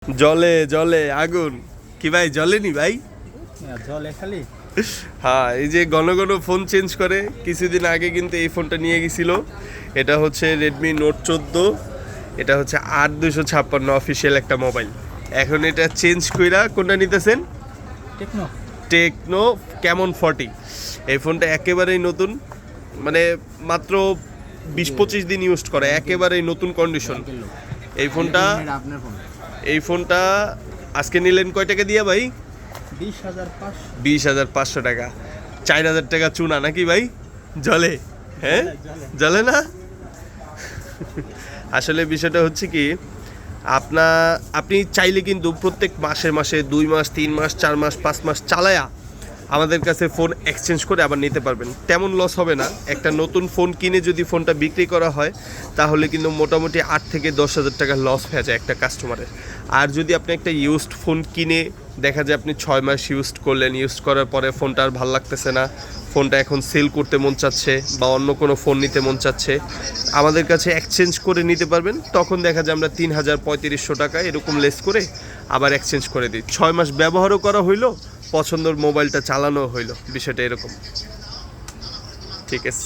জলে জলে আগুন কি ভাই, জ্বলেনি ভাই? জলে খালি। হ্যাঁ, এই যে ঘন ঘন ফোন চেঞ্জ করে। কিছুদিন আগে কিন্তু এই ফোনটা নিয়ে গেছিল। এটা হচ্ছে রেডমি নোট 14। এটা হচ্ছে 8256 অফিসিয়াল একটা মোবাইল। এখন এটা চেঞ্জ কইরা কোনটা নিতেছেন? টেকনো। Techno Camon 40। এই ফোনটা একেবারেই নতুন, মানে মাত্র 20-25 দিন ইউজ করে, একেবারেই নতুন কন্ডিশন। এই ফোনটা আজকে নিলেন কয় টাকা দিয়ে ভাই? 20,500 টাকা। 4,000 টাকা চুনা নাকি ভাই? জলে? হ্যাঁ, জলে না। আসলে বিষয়টা হচ্ছে কি, আপনি চাইলে কিন্তু প্রত্যেক মাসে মাসে 2 মাস 3 মাস 4 মাস 5 মাস চালায়া আমাদের কাছে ফোন এক্সচেঞ্জ করে আবার নিতে পারবেন। তেমন লস হবে না। একটা নতুন ফোন কিনে যদি ফোনটা বিক্রি করা হয় তাহলে কিন্তু মোটামুটি 8 থেকে 10,000 টাকা লস হয়ে যায় একটা কাস্টমারের। আর যদি আপনি একটা ইউজড ফোন কিনে দেখা যায় আপনি 6 মাস ইউজ করলেন, ইউজ করার পরে ফোনটা আর ভালো লাগতেছে না, ফোনটা এখন সেল করতে মন চাচ্ছে বা অন্য কোনো ফোন নিতে মন চাচ্ছে, আমাদের কাছে এক্সচেঞ্জ করে নিতে পারবেন। তখন দেখা যায় আমরা 3,000-3,500 টাকা এরকম লেস করে আবার এক্সচেঞ্জ করে দিই। 6 মাস ব্যবহারও করা হইলো, পছন্দের মোবাইলটা চালানো হইলো, বিষয়টা এরকম। ঠিক আছে।